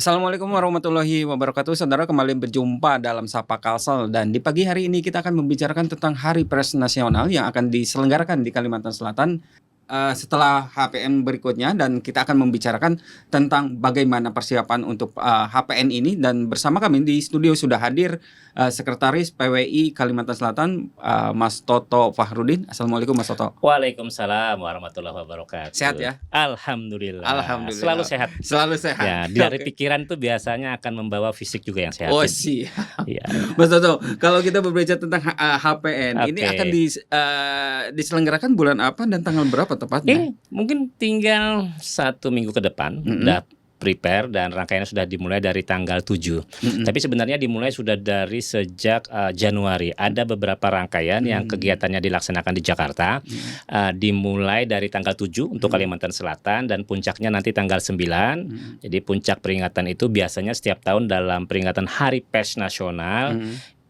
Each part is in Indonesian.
Assalamualaikum warahmatullahi wabarakatuh. Saudara, kembali berjumpa dalam Sapa Kalsel, dan di pagi hari ini kita akan membicarakan tentang Hari Pers Nasional yang akan diselenggarakan di Kalimantan Selatan setelah HPN berikutnya, dan kita akan membicarakan tentang bagaimana persiapan untuk HPN ini. Dan bersama kami di studio sudah hadir Sekretaris PWI Kalimantan Selatan, Mas Toto Fahrudin. Assalamualaikum Mas Toto. Waalaikumsalam warahmatullahi wabarakatuh. Sehat ya? Alhamdulillah. Alhamdulillah. Selalu sehat. Selalu sehat. Ya, dari pikiran tuh biasanya akan membawa fisik juga yang sehat. Oh siap. Ya. Mas Toto, kalau kita berbicara tentang HPN, ini akan diselenggarakan bulan apa dan tanggal berapa tepatnya? Mungkin tinggal 1 minggu ke depan udah prepare, dan rangkaiannya sudah dimulai dari tanggal 7. Tapi sebenarnya dimulai sudah dari sejak Januari. Ada beberapa rangkaian yang kegiatannya dilaksanakan di Jakarta. Dimulai dari tanggal 7 untuk Kalimantan Selatan, dan puncaknya nanti tanggal 9. Jadi puncak peringatan itu biasanya setiap tahun dalam peringatan Hari Pers Nasional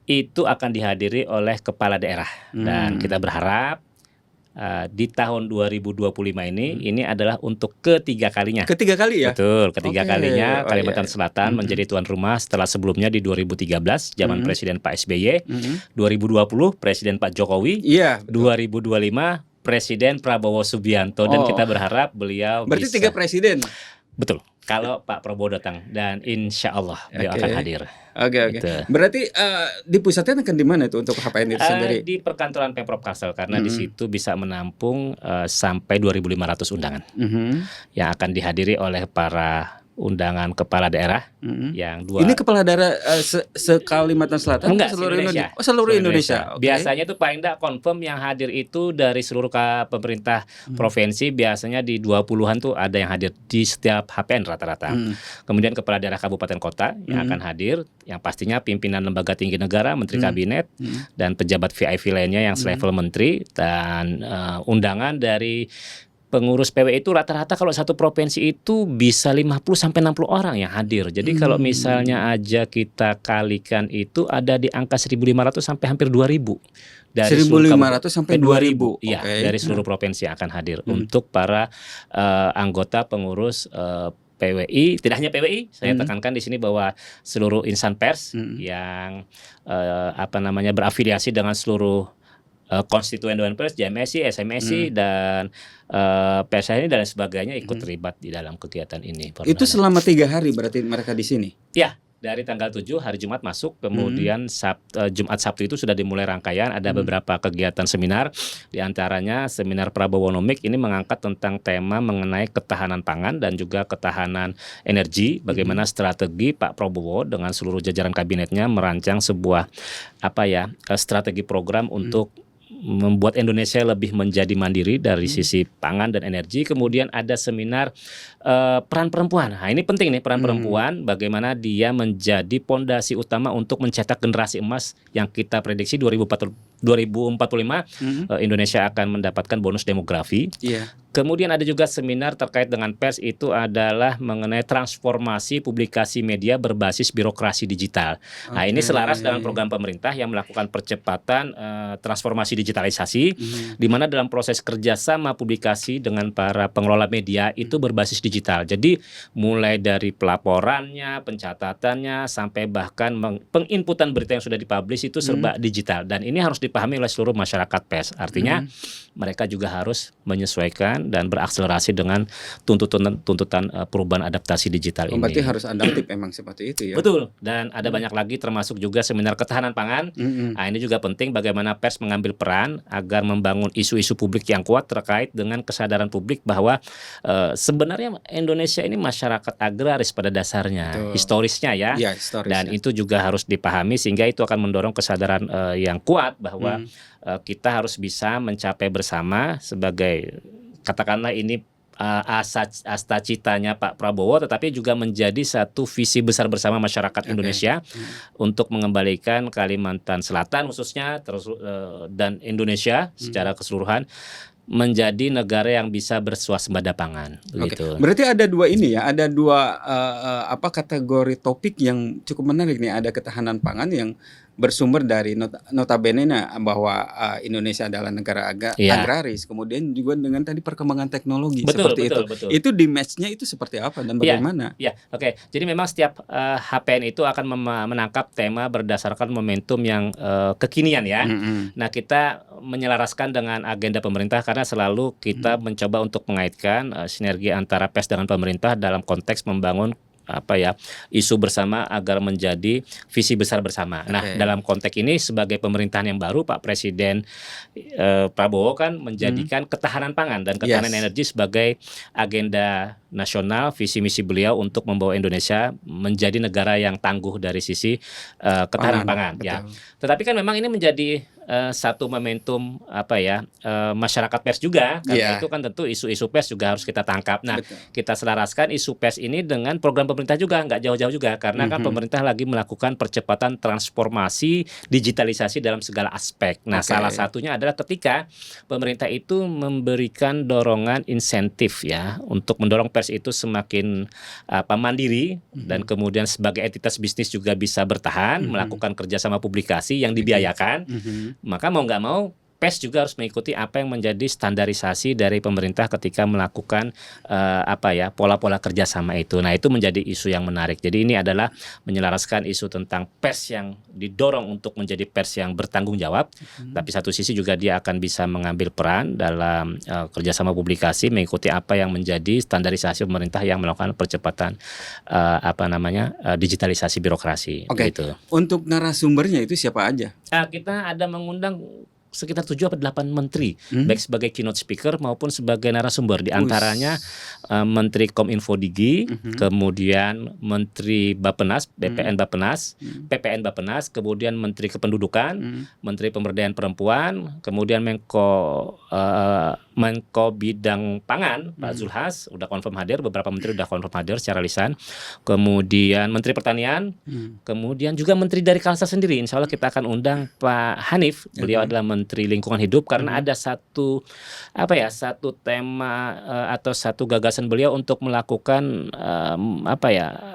itu akan dihadiri oleh kepala daerah. Dan kita berharap di tahun 2025 ini adalah untuk ketiga kalinya. Ketiga kali ya? Betul, ketiga kalinya Kalimantan iya. Selatan menjadi tuan rumah setelah sebelumnya di 2013 zaman Presiden Pak SBY, 2020 Presiden Pak Jokowi, 2025 Presiden Prabowo Subianto, dan kita berharap beliau berarti bisa. 3 presiden. Betul. Kalau Pak Prabowo datang, dan insya Allah beliau akan hadir. Oke. Gitu. Berarti dipusatkan akan di mana itu untuk HPN itu sendiri? Di perkantoran Pemprov Kalsel, karena di situ bisa menampung sampai 2.500 undangan yang akan dihadiri oleh para undangan kepala daerah yang dua. Ini kepala daerah se-Kalimantan Selatan? Enggak, seluruh Indonesia. Oh, seluruh Indonesia. Okay. Biasanya itu paling enggak confirm yang hadir itu dari seluruh pemerintah provinsi, biasanya di 20-an tuh ada yang hadir di setiap HPN rata-rata. Kemudian kepala daerah kabupaten kota yang akan hadir, yang pastinya pimpinan lembaga tinggi negara, menteri kabinet, dan pejabat VIP lainnya yang selevel menteri, dan undangan dari pengurus PWI itu rata-rata kalau satu provinsi itu bisa 50-60 orang yang hadir. Jadi kalau misalnya aja kita kalikan itu ada di angka 1.500 sampai hampir 2.000. Dari 1.500 sampai 2.000. Iya, dari seluruh provinsi akan hadir untuk para anggota pengurus PWI. Tidak hanya PWI, saya tekankan di sini bahwa seluruh insan pers yang berafiliasi dengan seluruh konstituen Dewan Pers, JMSI, SMSI, dan PSI ini dan sebagainya ikut terlibat di dalam kegiatan ini. Itu selama 3 hari berarti mereka di sini? Ya, dari tanggal 7 hari Jumat masuk, kemudian Jumat Sabtu itu sudah dimulai rangkaian. Ada beberapa kegiatan seminar, diantaranya seminar Prabowonomik ini mengangkat tentang tema mengenai ketahanan pangan dan juga ketahanan energi. Bagaimana strategi Pak Prabowo dengan seluruh jajaran kabinetnya merancang sebuah strategi program untuk membuat Indonesia lebih menjadi mandiri dari sisi pangan dan energi. Kemudian ada seminar peran perempuan. Nah, ini penting nih, peran perempuan, bagaimana dia menjadi pondasi utama untuk mencetak generasi emas yang kita prediksi 2045 Indonesia akan mendapatkan bonus demografi. Kemudian ada juga seminar terkait dengan pers, itu adalah mengenai transformasi publikasi media berbasis birokrasi digital. Nah, ini selaras dengan program pemerintah yang melakukan percepatan transformasi digitalisasi, di mana dalam proses kerjasama publikasi dengan para pengelola media itu berbasis digital. Jadi mulai dari pelaporannya, pencatatannya, sampai bahkan penginputan berita yang sudah dipublish itu serba digital. Dan ini harus dipahami oleh seluruh masyarakat pers. Artinya mereka juga harus menyesuaikan dan berakselerasi dengan tuntutan perubahan adaptasi digital ini. Berarti harus adaptif memang seperti itu ya. Betul. Dan ada banyak lagi, termasuk juga seminar ketahanan pangan. Nah, ini juga penting bagaimana pers mengambil peran agar membangun isu-isu publik yang kuat terkait dengan kesadaran publik bahwa sebenarnya Indonesia ini masyarakat agraris pada dasarnya, historisnya ya. Dan itu juga harus dipahami, sehingga itu akan mendorong kesadaran yang kuat bahwa kita harus bisa mencapai bersama sebagai, katakanlah ini asta citanya Pak Prabowo, tetapi juga menjadi satu visi besar bersama masyarakat Indonesia untuk mengembalikan Kalimantan Selatan khususnya dan Indonesia secara keseluruhan menjadi negara yang bisa bersuasembada pangan. Gitu. Berarti ada dua ini ya, ada dua kategori topik yang cukup menarik nih. Ada ketahanan pangan yang bersumber dari notabene bahwa Indonesia adalah negara Iya. agraris, kemudian juga dengan tadi perkembangan teknologi Betul, seperti betul, itu. betul. Itu di match-nya itu seperti apa dan Iya. bagaimana? Ya, oke. Jadi memang setiap HPN itu akan menangkap tema berdasarkan momentum yang kekinian ya. Mm-mm. Nah, kita menyelaraskan dengan agenda pemerintah karena selalu kita mencoba untuk mengaitkan sinergi antara pers dengan pemerintah dalam konteks membangun isu bersama agar menjadi visi besar bersama. Nah, Oke. dalam konteks ini sebagai pemerintahan yang baru, Pak Presiden Prabowo kan menjadikan ketahanan pangan dan ketahanan Yes. energi sebagai agenda nasional, visi misi beliau untuk membawa Indonesia menjadi negara yang tangguh dari sisi ketahanan pangan. Ya. Betul. Tetapi kan memang ini menjadi satu momentum masyarakat pers juga, karena Iya. itu kan tentu isu-isu pers juga harus kita tangkap. Nah, Betul. kita selaraskan isu pers ini dengan program pemerintah juga, nggak jauh-jauh juga, karena kan pemerintah lagi melakukan percepatan transformasi digitalisasi dalam segala aspek. Nah, Oke. salah satunya adalah ketika pemerintah itu memberikan dorongan insentif ya untuk mendorong pers itu semakin mandiri dan kemudian sebagai entitas bisnis juga bisa bertahan, melakukan kerjasama publikasi yang dibiayakan. Maka mau nggak mau pers juga harus mengikuti apa yang menjadi standarisasi dari pemerintah ketika melakukan pola-pola kerjasama itu. Nah, itu menjadi isu yang menarik. Jadi ini adalah menyelaraskan isu tentang pers yang didorong untuk menjadi pers yang bertanggung jawab. Tapi satu sisi juga dia akan bisa mengambil peran dalam kerjasama publikasi, mengikuti apa yang menjadi standarisasi pemerintah yang melakukan percepatan digitalisasi birokrasi. Oke. Gitu. Untuk narasumbernya itu siapa aja? Kita ada mengundang sekitar 7 atau 8 menteri, baik sebagai keynote speaker maupun sebagai narasumber. Di antaranya Menteri Kominfo Digi, kemudian Menteri Bappenas, BPN Bappenas, PPN Bappenas, kemudian Menteri Kependudukan, Menteri Pemberdayaan Perempuan, kemudian Menko Bidang Pangan, Pak Zulhas, udah confirm hadir, beberapa menteri udah confirm hadir secara lisan. Kemudian Menteri Pertanian, kemudian juga Menteri dari Kalsel sendiri. Insya Allah kita akan undang Pak Hanif, beliau adalah Menteri Lingkungan Hidup, karena ada satu tema atau satu gagasan beliau untuk melakukan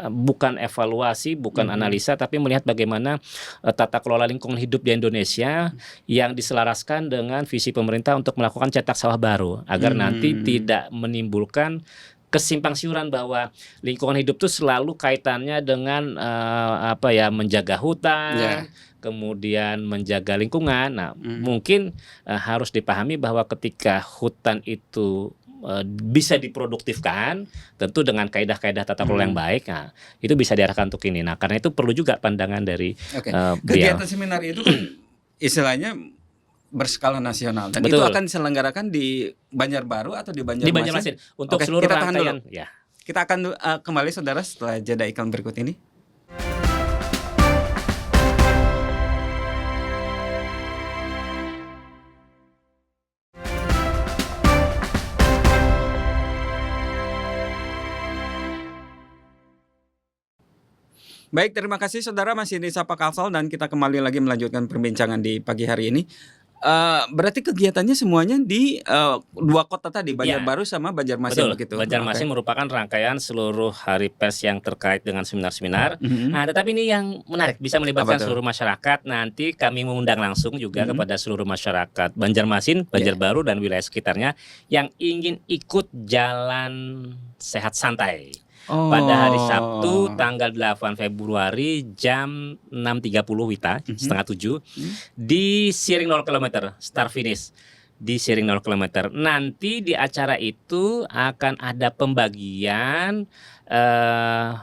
bukan evaluasi, bukan analisa, tapi melihat bagaimana tata kelola lingkungan hidup di Indonesia yang diselaraskan dengan visi pemerintah untuk melakukan cetak sawah baru, agar nanti tidak menimbulkan kesimpang siuran bahwa lingkungan hidup itu selalu kaitannya dengan menjaga hutan, kemudian menjaga lingkungan. Nah, mungkin harus dipahami bahwa ketika hutan itu bisa diproduktifkan, tentu dengan kaidah-kaidah tata kelola yang baik, nah, itu bisa diarahkan untuk ini. Nah, karena itu perlu juga pandangan dari beliau. Kegiatan seminar itu kan istilahnya berskala nasional dan Betul. itu akan diselenggarakan di Banjarbaru atau di Banjarmasin? Di Banjarmasin untuk Oke, seluruh kita tahan rangkaian. dulu. Ya. Kita akan kembali saudara setelah jeda iklan berikut ini. Baik, terima kasih saudara, masih di Sapa Kalsel dan kita kembali lagi melanjutkan perbincangan di pagi hari ini. Berarti kegiatannya semuanya di dua kota tadi, Banjarbaru sama Banjarmasin Betul. begitu. Banjarmasin merupakan rangkaian seluruh hari pers yang terkait dengan seminar-seminar. Nah, tetapi ini yang menarik, bisa melibatkan seluruh masyarakat. Nanti kami mengundang langsung juga kepada seluruh masyarakat Banjarmasin, Banjarbaru dan wilayah sekitarnya yang ingin ikut jalan sehat santai. Pada hari Sabtu tanggal 8 Februari jam 6.30 Wita, setengah 7 di Siring 0 km start finish di Siring 0 km. Nanti di acara itu akan ada pembagian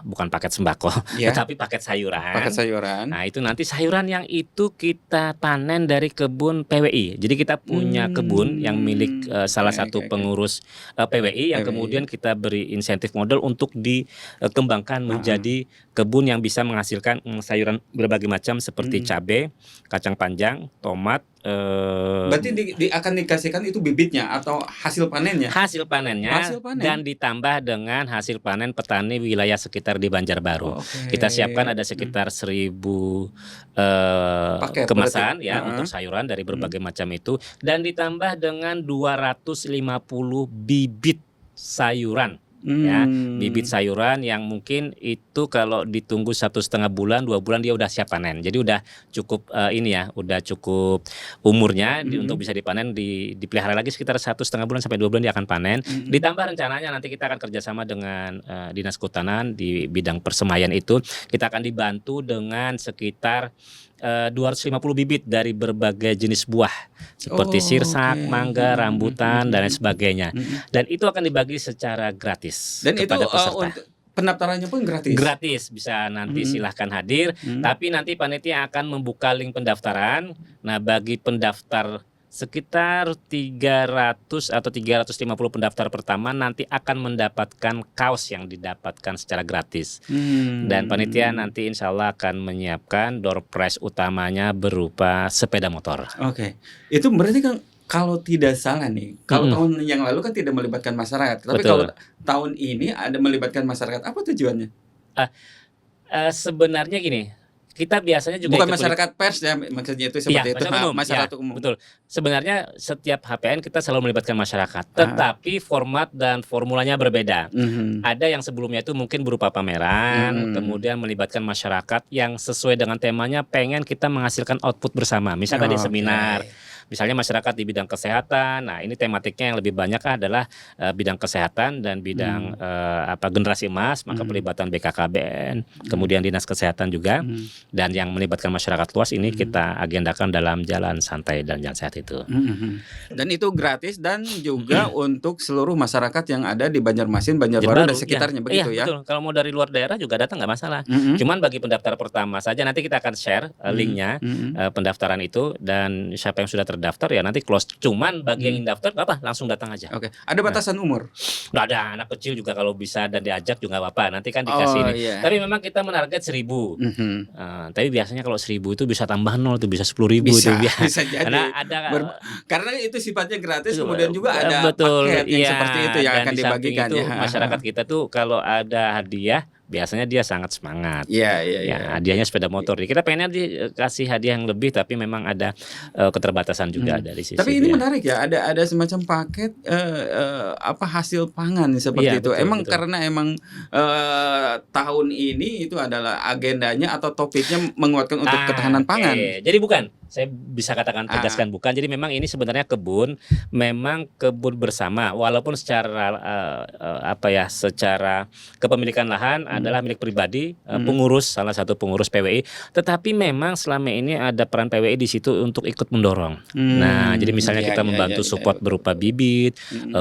bukan paket sembako, tetapi paket sayuran. Paket sayuran. Nah, itu nanti sayuran yang itu kita panen dari kebun PWI. Jadi kita punya kebun yang milik salah satu pengurus PWI yang kemudian kita beri insentif modal untuk dikembangkan menjadi kebun yang bisa menghasilkan sayuran berbagai macam seperti cabai, kacang panjang, tomat. Berarti akan dikasihkan itu bibitnya atau hasil panennya? Hasil panennya dan ditambah dengan hasil panen petani wilayah sekitar di Banjarbaru. Kita siapkan ada sekitar 1.000 kemasan untuk sayuran dari berbagai macam itu, dan ditambah dengan 250 bibit sayuran ya, bibit sayuran yang mungkin itu kalau ditunggu 1,5 bulan 2 bulan dia udah siap panen. Jadi udah cukup udah cukup umurnya untuk bisa dipanen, dipelihara lagi sekitar 1,5 bulan sampai 2 bulan dia akan panen. Ditambah rencananya nanti kita akan kerjasama dengan Dinas Kehutanan di bidang persemaian itu, kita akan dibantu dengan sekitar 250 bibit dari berbagai jenis buah seperti sirsak, mangga, rambutan dan lain sebagainya. Dan itu akan dibagi secara gratis Dan kepada itu peserta. pendaftarannya pun gratis. Gratis, bisa nanti silahkan hadir. Tapi nanti panitia akan membuka link pendaftaran. Nah, bagi pendaftar sekitar 300 atau 350 pendaftar pertama nanti akan mendapatkan kaos yang didapatkan secara gratis. Dan panitia nanti insya Allah akan menyiapkan door prize utamanya berupa sepeda motor. Oke. Itu berarti kan kalau tidak salah nih, kalau tahun yang lalu kan tidak melibatkan masyarakat. Tapi Betul. kalau tahun ini ada melibatkan masyarakat, apa tujuannya? Sebenarnya gini, kita biasanya juga Bukan ikut masyarakat pers ya, maksudnya itu Iya, seperti itu. Masyarakat umum. Betul. Sebenarnya setiap HPN kita selalu melibatkan masyarakat, tetapi format dan formulanya berbeda. Ada yang sebelumnya itu mungkin berupa pameran, kemudian melibatkan masyarakat yang sesuai dengan temanya, pengen kita menghasilkan output bersama. Misalnya di seminar, misalnya masyarakat di bidang kesehatan. Nah, ini tematiknya yang lebih banyak adalah bidang kesehatan dan bidang generasi emas, maka pelibatan BKKBN, kemudian Dinas Kesehatan juga. Dan yang melibatkan masyarakat luas ini kita agendakan dalam jalan santai dan jalan sehat itu. Dan itu gratis dan juga untuk seluruh masyarakat yang ada di Banjarmasin, Banjarbaru dan sekitarnya, begitu ya? Betul. Kalau mau dari luar daerah juga datang nggak masalah. Cuman bagi pendaftar pertama saja nanti kita akan share linknya pendaftaran itu, dan siapa yang sudah terdaftar ya nanti close. Cuman bagi yang ingin daftar nggak apa, langsung datang aja. Oke. Ada batasan umur? Nggak ada, anak kecil juga kalau bisa dan diajak juga nggak apa. Nanti kan dikasih ini. Tapi memang kita menarget 1.000. Tapi biasanya kalau 1.000 itu bisa tambah 0 tuh, bisa 10.000 Bisa jadi. Karena itu sifatnya gratis, kemudian juga ada paket yang seperti itu yang akan dibagikan itu, ya. masyarakat kita tuh kalau ada hadiah biasanya dia sangat semangat. Iya. Hadiahnya sepeda motor. Kita pengennya dikasih hadiah yang lebih, tapi memang ada keterbatasan juga dari sisi. Tapi ini menarik ya, ada semacam paket hasil pangan seperti itu. Betul. Karena tahun ini itu adalah agendanya atau topiknya menguatkan untuk ketahanan pangan. Jadi bukan, saya bisa katakan tegaskan bukan. Jadi memang ini sebenarnya memang kebun bersama, walaupun secara secara kepemilikan lahan adalah milik pribadi, salah satu pengurus PWI, tetapi memang selama ini ada peran PWI di situ untuk ikut mendorong. Nah, jadi misalnya kita membantu support berupa bibit,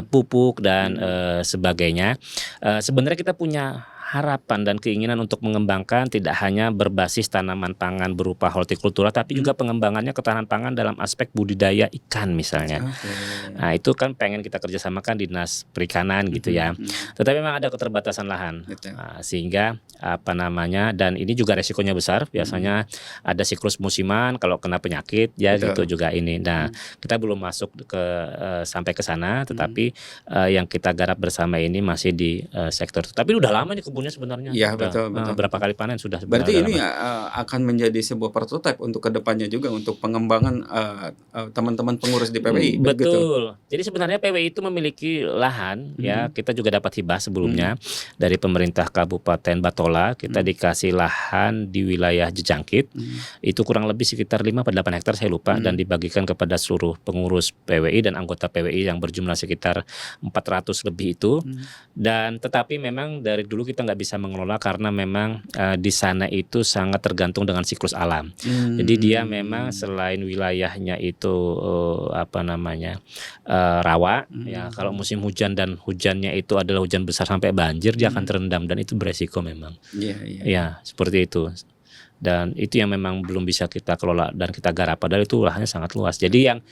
pupuk dan sebagainya. Sebenarnya kita punya harapan dan keinginan untuk mengembangkan tidak hanya berbasis tanaman pangan berupa hortikultura, tapi juga pengembangannya ketahanan pangan dalam aspek budidaya ikan misalnya. Nah, itu kan pengen kita kerjasamakan Dinas Perikanan gitu ya. Tetapi memang ada keterbatasan lahan, sehingga dan ini juga resikonya besar. Biasanya ada siklus musiman, kalau kena penyakit ya gitu juga ini. Nah, kita belum masuk sampai ke sana, tetapi yang kita garap bersama ini masih di sektor. Tapi udah lama nih kebunnya sebenarnya. Iya, betul. Berapa kali panen sudah. Berarti ini akan menjadi sebuah prototipe untuk kedepannya juga untuk pengembangan teman-teman pengurus di PWI. Betul. Jadi sebenarnya PWI itu memiliki lahan ya. Kita juga dapat hibah sebelumnya dari pemerintah Kabupaten Batola. Kita dikasih lahan di wilayah Jejangkit. Itu kurang lebih sekitar 5 atau 8 hektar saya lupa, dan dibagikan kepada seluruh pengurus PWI dan anggota PWI yang berjumlah sekitar 400 lebih itu. Dan tetapi memang dari dulu kita nggak bisa mengelola karena memang di sana itu sangat tergantung dengan siklus alam. Jadi dia memang selain wilayahnya itu rawa, ya kalau musim hujan dan hujannya itu adalah hujan besar sampai banjir, dia akan terendam dan itu beresiko memang. Ya, seperti itu. Dan itu yang memang belum bisa kita kelola dan kita garap, padahal itu lahannya sangat luas. Jadi yang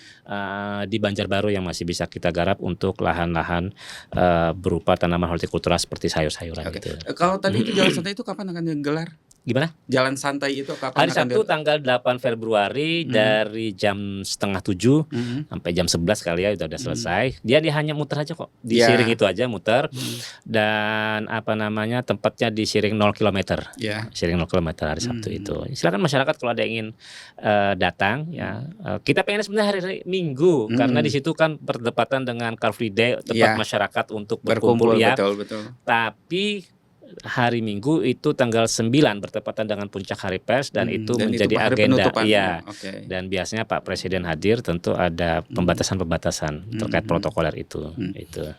di Banjarbaru yang masih bisa kita garap untuk lahan-lahan berupa tanaman hortikultura seperti sayur-sayuran gitu. Kalau tadi itu jalan santai itu kapan akan digelar? Gimana? Jalan santai itu kapan Hari akan Sabtu tanggal 8 Februari dari jam setengah 7 sampai jam 11 kali ya udah selesai. Dia hanya muter aja kok. Di Ya. Siring itu aja muter. Dan apa namanya tempatnya di Siring 0 km. Ya. Siring 0 km hari Sabtu itu. Silakan masyarakat kalau ada yang ingin datang ya. Kita pengen sebenarnya hari Minggu karena di situ kan berdepatan dengan Car Free Day, tempat masyarakat untuk berkumpul ya. Betul. Tapi hari Minggu itu tanggal 9 bertepatan dengan puncak Hari Pers dan itu menjadi hari agenda. penutupan. Iya. Oke. Dan biasanya Pak Presiden hadir, tentu ada pembatasan-pembatasan terkait protokoler itu.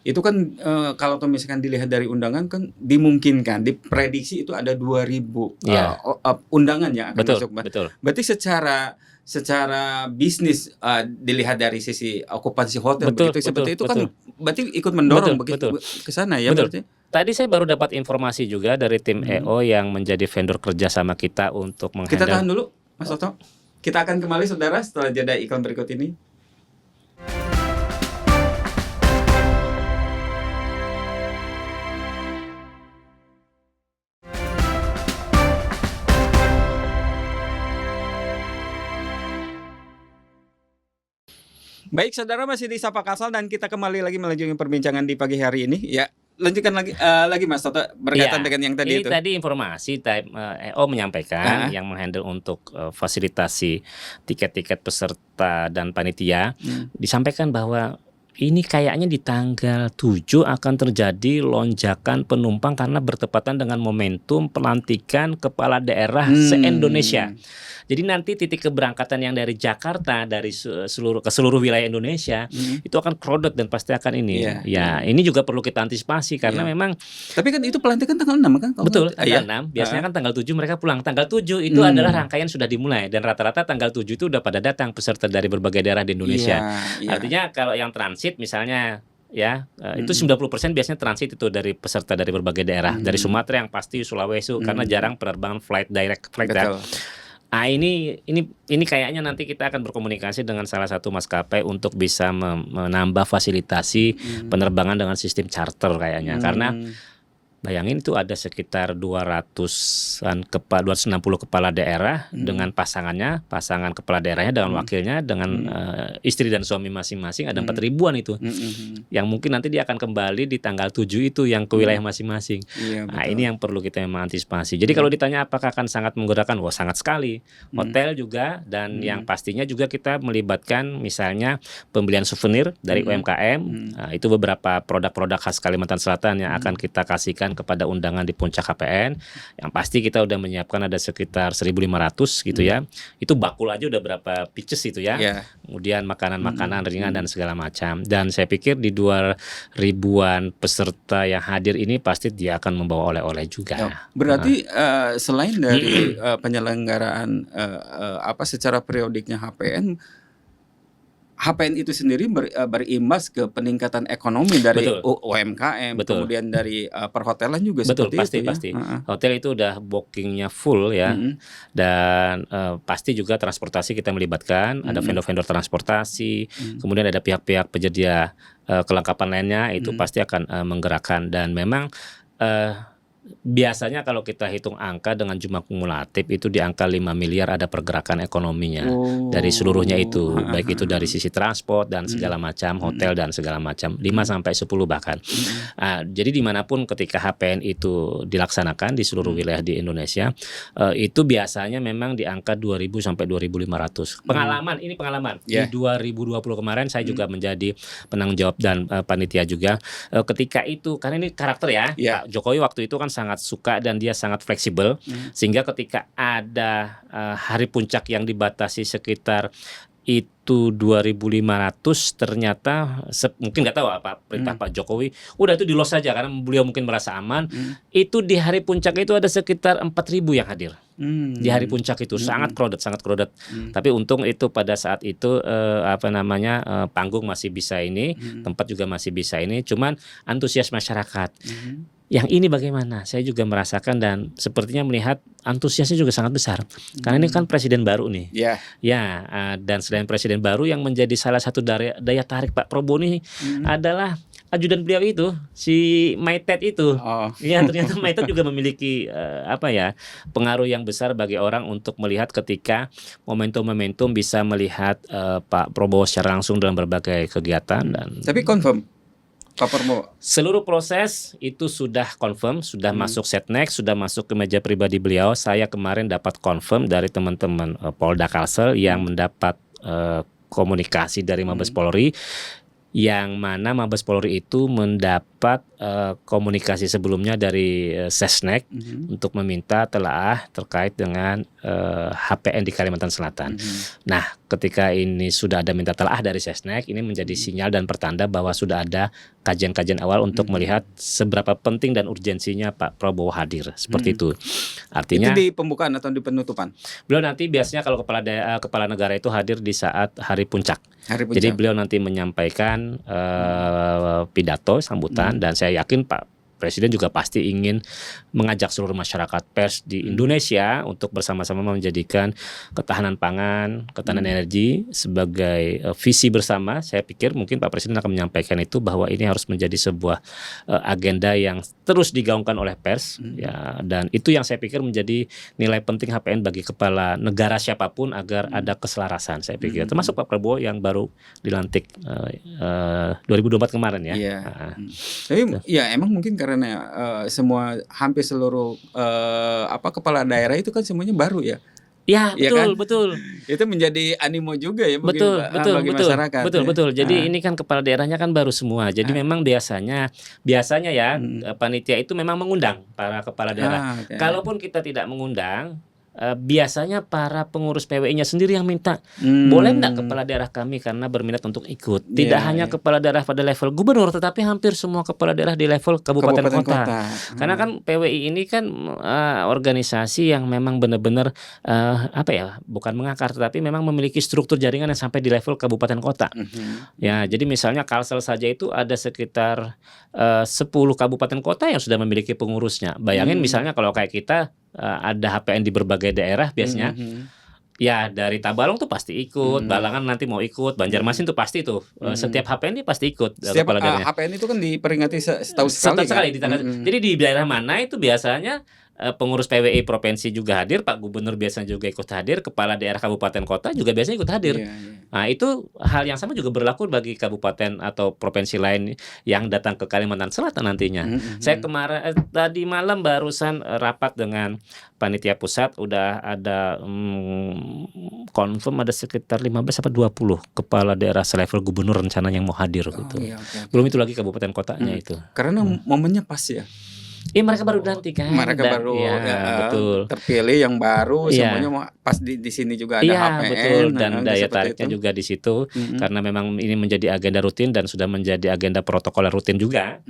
Itu kan kalau misalkan dilihat dari undangan kan dimungkinkan, diprediksi itu ada 2000 undangan yang akan masuk. Betul. Berarti secara bisnis dilihat dari sisi okupansi hotel seperti itu kan berarti ikut mendorong ke sana ya. Berarti tadi saya baru dapat informasi juga dari tim EO yang menjadi vendor kerja sama kita untuk menghandle. Kita tahan dulu Mas Toto. Kita akan kembali saudara setelah jeda iklan berikut ini. Baik, saudara masih di Sapa Kasal dan kita kembali lagi melanjutkan perbincangan di pagi hari ini. Ya, lanjutkan lagi Mas Toto berkaitan dengan yang tadi ini itu. Tadi informasi EO menyampaikan yang menghandle untuk fasilitasi tiket-tiket peserta dan panitia disampaikan bahwa ini kayaknya di tanggal 7 akan terjadi lonjakan penumpang karena bertepatan dengan momentum pelantikan kepala daerah se-Indonesia. Jadi nanti titik keberangkatan yang dari Jakarta dari seluruh wilayah Indonesia itu akan crowded dan pasti akan ini. Ini juga perlu kita antisipasi karena memang. Tapi kan itu pelantikan tanggal 6 kan? Betul, tanggal 6. Biasanya kan tanggal 7 mereka pulang. Tanggal 7 itu adalah rangkaian sudah dimulai dan rata-rata tanggal 7 itu udah pada datang peserta dari berbagai daerah di Indonesia. Artinya kalau yang transit misalnya itu 90% biasanya transit itu dari peserta dari berbagai daerah. Dari Sumatera yang pasti, Sulawesi karena jarang penerbangan direct flight. Ini kayaknya nanti kita akan berkomunikasi dengan salah satu maskapai untuk bisa menambah fasilitasi penerbangan dengan sistem charter kayaknya. Karena bayangin itu ada sekitar 260 kepala daerah dengan pasangan kepala daerahnya dengan wakilnya dengan istri dan suami masing-masing ada 4.000-an itu. Yang mungkin nanti dia akan kembali di tanggal 7 itu yang ke wilayah masing-masing. Nah, ini yang perlu kita memang antisipasi. Jadi kalau ditanya apakah akan sangat menggerakkan, sangat sekali. Hotel juga dan yang pastinya juga kita melibatkan misalnya pembelian souvenir dari UMKM. Nah, itu beberapa produk-produk khas Kalimantan Selatan yang akan kita kasihkan kepada undangan di puncak KPN. Yang pasti kita udah menyiapkan ada sekitar 1.500 gitu ya. Itu bakul aja udah berapa pieces itu ya. Kemudian makanan-makanan ringan dan segala macam. Dan saya pikir di 2.000-an peserta yang hadir ini pasti dia akan membawa oleh-oleh juga. Berarti selain dari penyelenggaraan secara periodiknya HPN itu sendiri berimbas ke peningkatan ekonomi dari UMKM, kemudian dari perhotelan juga seperti itu. Pasti. Hotel itu udah bookingnya full ya, dan pasti juga transportasi kita melibatkan, ada vendor-vendor transportasi, kemudian ada pihak-pihak penyedia kelengkapan lainnya itu pasti akan menggerakkan dan memang. Biasanya kalau kita hitung angka dengan jumlah kumulatif itu di angka 5 miliar ada pergerakan ekonominya dari seluruhnya itu, baik itu dari sisi transport dan segala macam, hotel dan segala macam, 5 sampai 10 bahkan. Jadi dimanapun ketika HPN itu dilaksanakan di seluruh wilayah di Indonesia, itu biasanya memang di angka 2.000 sampai 2.500. Pengalaman di 2020 kemarin saya juga menjadi penanggung jawab dan panitia juga. Ketika itu karena ini karakter ya, Pak Jokowi waktu itu kan sangat suka dan dia sangat fleksibel sehingga ketika ada hari puncak yang dibatasi sekitar itu 2.500 ternyata mungkin nggak tahu apa perintah Pak Jokowi udah itu di los saja karena beliau mungkin merasa aman. Itu di hari puncak itu ada sekitar 4.000 yang hadir. Di hari puncak itu sangat crowded. Tapi untung itu pada saat itu panggung masih bisa ini, tempat juga masih bisa ini, cuman antusias masyarakat. Yang ini bagaimana? Saya juga merasakan dan sepertinya melihat antusiasnya juga sangat besar. Karena ini kan presiden baru nih. Dan selain presiden baru yang menjadi salah satu daya tarik Pak Prabowo ini adalah ajudan beliau itu si Maitet itu. Oh. Iya, ternyata Maitet juga memiliki pengaruh yang besar bagi orang untuk melihat ketika momentum-momentum bisa melihat Pak Prabowo secara langsung dalam berbagai kegiatan dan Tapi confirm Pak Prabowo. seluruh proses itu sudah confirm, sudah masuk setnek, sudah masuk ke meja pribadi beliau. Saya kemarin dapat confirm dari teman-teman Polda Kalsel yang mendapat komunikasi dari Mabes Polri, yang mana Mabes Polri itu mendapat komunikasi sebelumnya dari Sesnek untuk meminta telaah terkait dengan HPN di Kalimantan Selatan. Nah, ketika ini sudah ada minta telaah dari Sesnek, ini menjadi sinyal dan pertanda bahwa sudah ada kajian-kajian awal untuk melihat seberapa penting dan urgensinya Pak Prabowo hadir. Seperti itu. Artinya Itu di pembukaan atau di penutupan? beliau nanti biasanya kalau kepala negara itu hadir di saat hari puncak. Hari Jadi puncak. beliau nanti menyampaikan pidato sambutan dan saya yakin Pak Presiden juga pasti ingin mengajak seluruh masyarakat pers di Indonesia untuk bersama-sama menjadikan ketahanan pangan, ketahanan energi sebagai visi bersama. Saya pikir mungkin Pak Presiden akan menyampaikan itu, bahwa ini harus menjadi sebuah agenda yang terus digaungkan oleh pers, ya, dan itu yang saya pikir menjadi nilai penting HPN bagi kepala negara siapapun agar ada keselarasan. Saya pikir termasuk Pak Prabowo yang baru dilantik 2024 kemarin ya. Iya. Tapi ya emang mungkin karena semua hampir seluruh kepala daerah itu kan semuanya baru ya. Ya, Iya betul, kan? betul. Itu menjadi animo juga ya bagi, Betul, betul, bagi betul, masyarakat. betul, ya. betul. Jadi ini kan kepala daerahnya kan baru semua. Jadi memang biasanya ya panitia itu memang mengundang para kepala daerah. Oke. Kalaupun kita tidak mengundang, biasanya para pengurus PWI-nya sendiri yang minta, boleh enggak kepala daerah kami karena berminat untuk ikut. Tidak Iya, hanya iya. kepala daerah pada level gubernur, tetapi hampir semua kepala daerah di level kabupaten kota. Karena kan PWI ini kan organisasi yang memang benar-benar bukan mengakar, tetapi memang memiliki struktur jaringan yang sampai di level kabupaten kota. Ya, jadi misalnya Kalsel saja itu ada sekitar 10 kabupaten kota yang sudah memiliki pengurusnya. Bayangin misalnya kalau kayak kita ada HPN di berbagai daerah biasanya. Ya, dari Tabalong tuh pasti ikut, Balangan nanti mau ikut, Banjarmasin tuh pasti tuh. Setiap HPN dia pasti ikut Setiap kepala daerahnya. HPN itu kan diperingati setahun Setahun sekali. sekali Jadi di daerah mana itu biasanya pengurus PWI provinsi juga hadir, Pak Gubernur biasanya juga ikut hadir, kepala daerah kabupaten kota juga biasanya ikut hadir. Iya, iya. Nah, itu hal yang sama juga berlaku bagi kabupaten atau provinsi lain yang datang ke Kalimantan Selatan nantinya. Saya kemarin tadi malam barusan rapat dengan panitia pusat, udah ada confirm ada sekitar 15 sampai 20 kepala daerah selevel gubernur rencananya yang mau hadir gitu. Iya, oke. Belum itu lagi kabupaten kotanya itu. Karena momennya pas ya. Mereka baru dilantik kan. Mereka Dan- baru betul. terpilih yang baru, Iya. semuanya pas di sini juga ada Iya, HPN. betul, dan daya seperti tariknya itu. juga di situ karena memang ini menjadi agenda rutin dan sudah menjadi agenda protokoler rutin juga.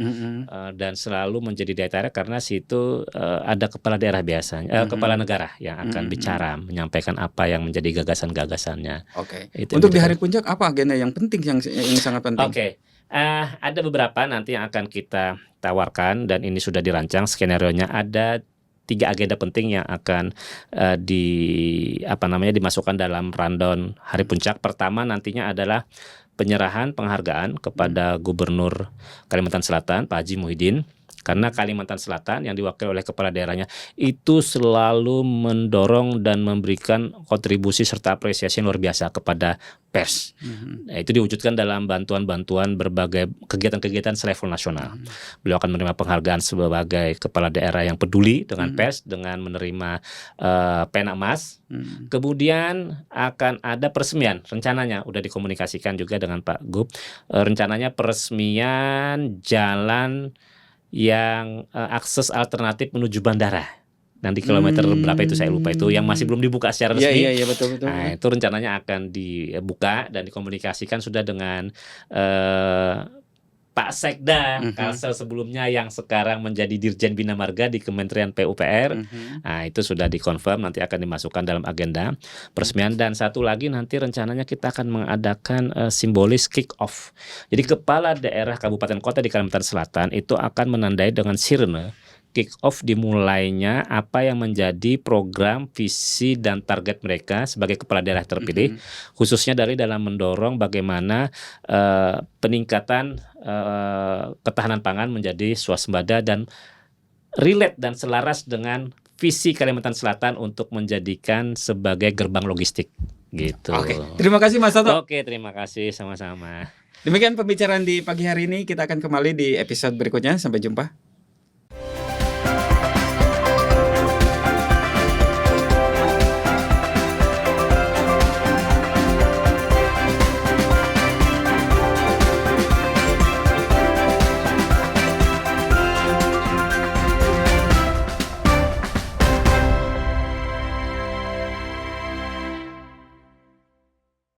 Dan selalu menjadi daya tarik karena situ ada kepala daerah biasanya, kepala negara yang akan bicara, menyampaikan apa yang menjadi gagasan-gagasannya. Oke. Itu Untuk yang di kita- hari puncak apa agenda yang penting yang sangat penting? Oke. Ada beberapa nanti yang akan kita tawarkan dan ini sudah dirancang skenario-nya. Ada 3 agenda penting yang akan dimasukkan dalam rundown hari puncak. Pertama nantinya adalah penyerahan penghargaan kepada Gubernur Kalimantan Selatan Pak Haji Muhyiddin. Karena Kalimantan Selatan yang diwakili oleh kepala daerahnya itu selalu mendorong dan memberikan kontribusi serta apresiasi yang luar biasa kepada pers. Nah, itu diwujudkan dalam bantuan-bantuan berbagai kegiatan-kegiatan selevel nasional. Beliau akan menerima penghargaan sebagai kepala daerah yang peduli dengan pers dengan menerima pena emas. Kemudian akan ada peresmian, rencananya udah dikomunikasikan juga dengan Pak Gub. Rencananya peresmian jalan yang akses alternatif menuju bandara. Nanti kilometer berapa itu saya lupa, itu yang masih belum dibuka secara resmi. Iya, betul. Nah, itu rencananya akan dibuka dan dikomunikasikan sudah dengan Pak Sekda Kalsel sebelumnya yang sekarang menjadi Dirjen Bina Marga di Kementerian PUPR. Nah, itu sudah dikonfirm nanti akan dimasukkan dalam agenda peresmian. Dan satu lagi nanti rencananya kita akan mengadakan simbolis kick off. Jadi kepala daerah kabupaten kota di Kalimantan Selatan itu akan menandai dengan sirene kick off dimulainya apa yang menjadi program, visi dan target mereka sebagai kepala daerah terpilih, khususnya dari dalam mendorong bagaimana peningkatan ketahanan pangan menjadi swasembada dan relate dan selaras dengan visi Kalimantan Selatan untuk menjadikan sebagai gerbang logistik gitu. Oke, terima kasih Mas Toto. Oke, terima kasih sama-sama. Demikian pembicaraan di pagi hari ini. Kita akan kembali di episode berikutnya. Sampai jumpa.